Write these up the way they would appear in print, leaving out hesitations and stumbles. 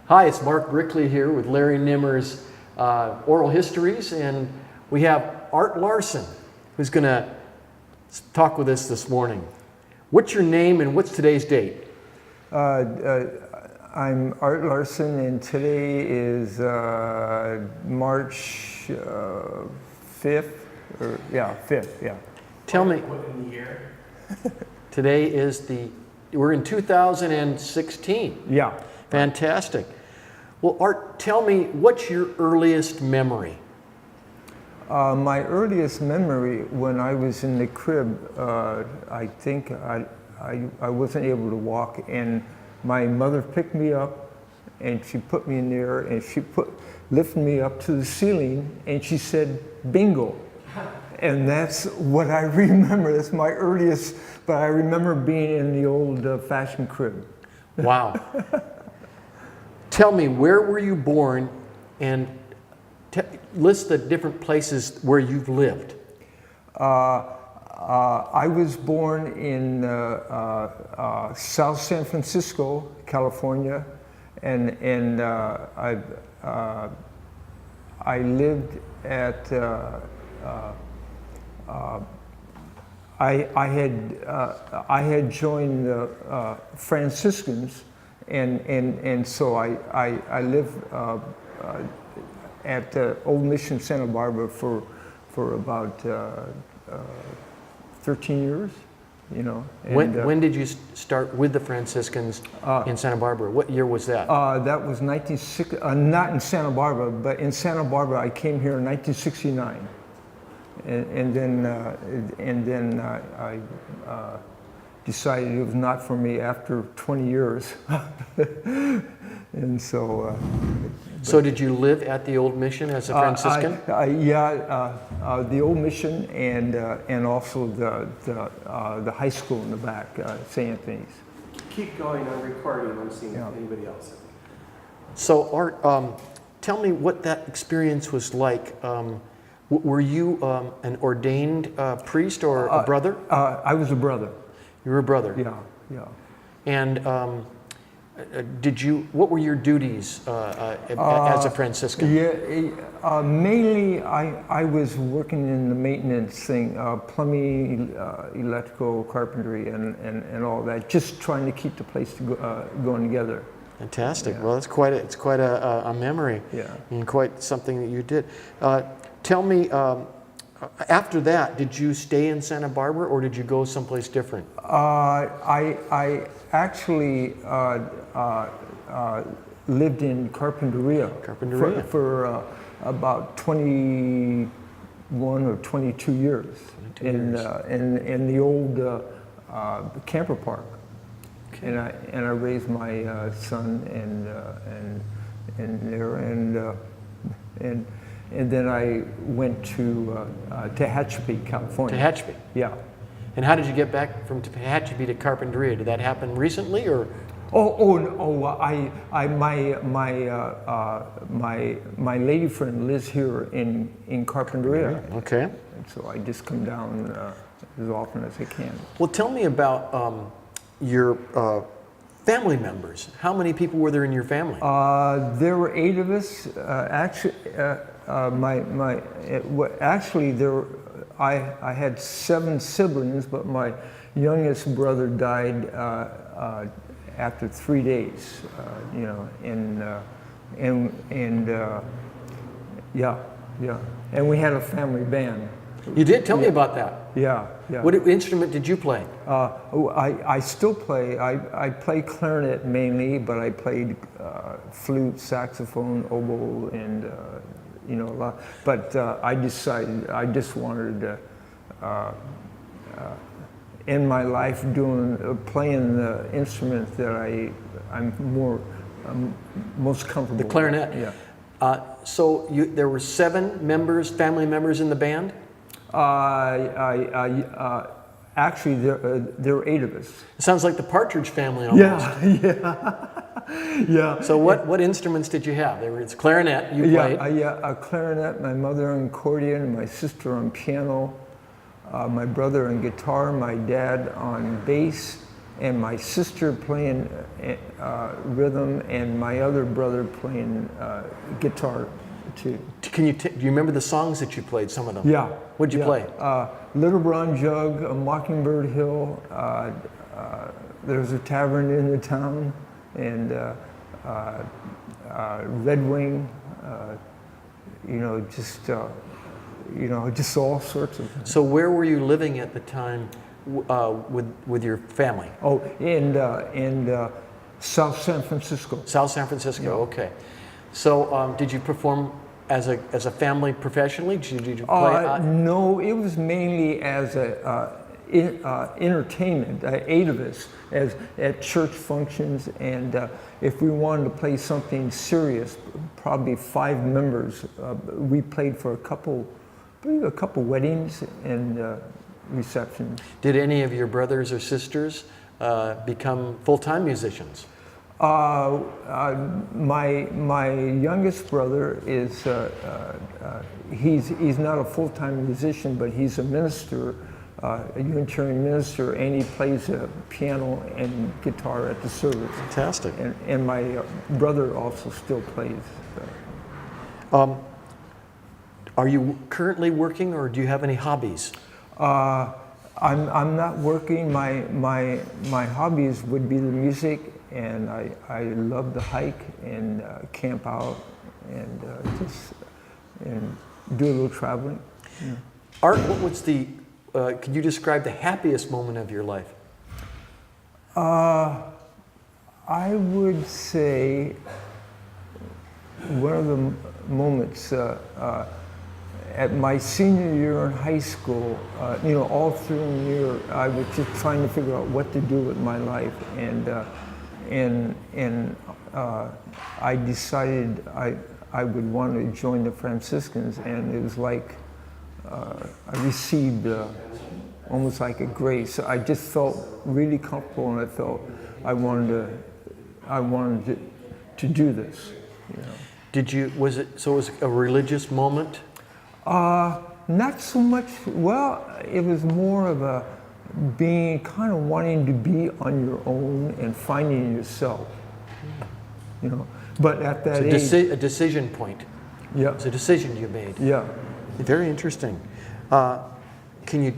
Hi, it's Mark Brickley here with Larry Nimmer's Oral Histories, and we have Art Lausen, who's going to talk with us this morning. What's your name and what's today's date? I'm Art Lausen, and today is March 5th, or yeah, 5th, yeah. Tell me. What in the year? Today is we're in 2016. Yeah. Fantastic. Well, Art, tell me, what's your earliest memory? My earliest memory when I was in the crib, I think I wasn't able to walk, and my mother picked me up and she put me in there and she lifted me up to the ceiling and she said, "Bingo." And that's what I remember. That's my earliest, but I remember being in the old fashioned crib. Wow. Tell me, where were you born, and list the different places where you've lived. I was born in South San Francisco, California, and I lived at I had joined the Franciscans, and so I lived at Old Mission Santa Barbara for about 13 years, you know. And, when did you start with the Franciscans in Santa Barbara? What year was that? That was 1960, not in Santa Barbara, but in Santa Barbara I came here in 1969. And then I decided it was not for me after 20 years. And so... So did you live at the Old Mission as a Franciscan? The Old Mission and also the high school in the back, St. Anthony's. Keep going, I'm recording, I'm seeing anybody else. So Art, tell me what that experience was like. Were you an ordained priest or a brother? I was a brother. You were a brother? Yeah. And what were your duties as a Franciscan? Mainly I was working in the maintenance thing, plumbing, electrical, carpentry, and all that, just trying to keep the place going together. Fantastic. Yeah. Well, it's quite a memory, and quite something that you did. Tell me, after that, did you stay in Santa Barbara or did you go someplace different? I actually lived in Carpinteria. For about 21 or 22 years. In the old camper park. Okay. And I raised my son and then I went to Tehachapi, California. Tehachapi? Yeah. And how did you get back from Tehachapi to Carpinteria? Did that happen recently, or? My lady friend lives here in Carpinteria. Okay. And so I just come down as often as I can. Well, tell me about your family members. How many people were there in your family? There were 8 of us. I had 7 siblings, but my youngest brother died after 3 days. You know, and we had a family band. You did? Tell me about that. Yeah. What instrument did you play? I still play. I play clarinet mainly, but I played flute, saxophone, oboe, and you know, a lot. But I decided I just wanted to end my life playing the instrument that I'm most comfortable with. The clarinet. Yeah. So there were 7 family members in the band? Actually, there were 8 of us. It sounds like the Partridge Family almost. Yeah. So what instruments did you have? It's clarinet you played? A clarinet, my mother on accordion, my sister on piano, my brother on guitar, my dad on bass, and my sister playing rhythm, and my other brother playing guitar too. Do you remember the songs that you played, some of them? Yeah. What'd you play? Little Brown Jug, Mockingbird Hill, There's a Tavern in the Town, and Red Wing, just all sorts of things. So where were you living at the time with your family? Oh, in South San Francisco. South San Francisco, okay. So did you perform as a family professionally? Did you play? No, it was mainly as entertainment, 8 of us, at church functions, and if we wanted to play something serious, probably 5 members, we played for a couple weddings and receptions. Did any of your brothers or sisters become full-time musicians? My youngest brother is he's not a full-time musician, but he's a minister, a Unitarian minister, and he plays piano and guitar at the service. Fantastic. And my brother also still plays. Are you currently working, or do you have any hobbies? I'm not working. My hobbies would be the music, and I love to hike and camp out and and do a little traveling. Yeah. Art, what was could you describe the happiest moment of your life? I would say one of the moments at my senior year in high school, all through the year, I was just trying to figure out what to do with my life, and I decided I would want to join the Franciscans, and it was like I received almost like a grace. I just felt really comfortable, and I felt I wanted to do this. Was it a religious moment? Not so much. Well, it was more of a being kind of wanting to be on your own and finding yourself. But at that age, a decision point. Yeah. It's a decision you made. Yeah. Very interesting. Can you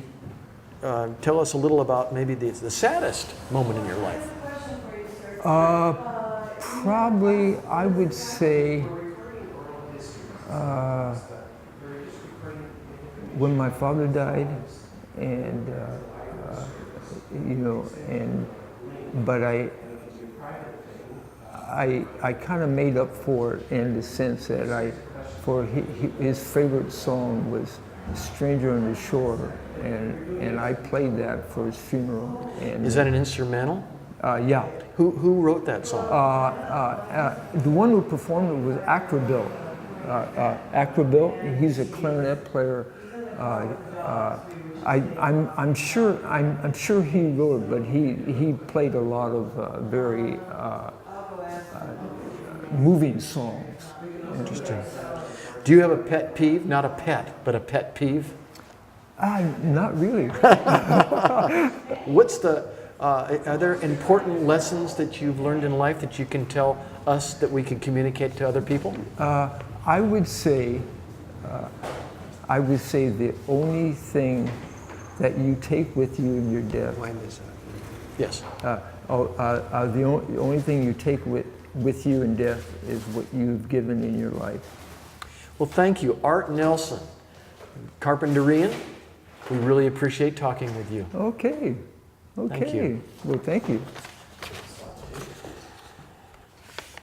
tell us a little about maybe the saddest moment in your life? Probably, I would say, when my father died, and but I kind of made up for it in the sense that his favorite song was "Stranger on the Shore," and I played that for his funeral. And is that an instrumental? Yeah. Who wrote that song? The one who performed it was Acrabill. Acrabill, he's a clarinet player. I'm sure he wrote it, but he played a lot of very moving songs. Interesting. Do you have a pet peeve? Not a pet, but a pet peeve? Not really. Are there important lessons that you've learned in life that you can tell us that we can communicate to other people? I would say the only thing that you take with you in your death. Yes. The only thing you take with you in death is what you've given in your life. Well, thank you, Art Nelson, Carpinterian. We really appreciate talking with you. Okay. Thank you. Well, thank you.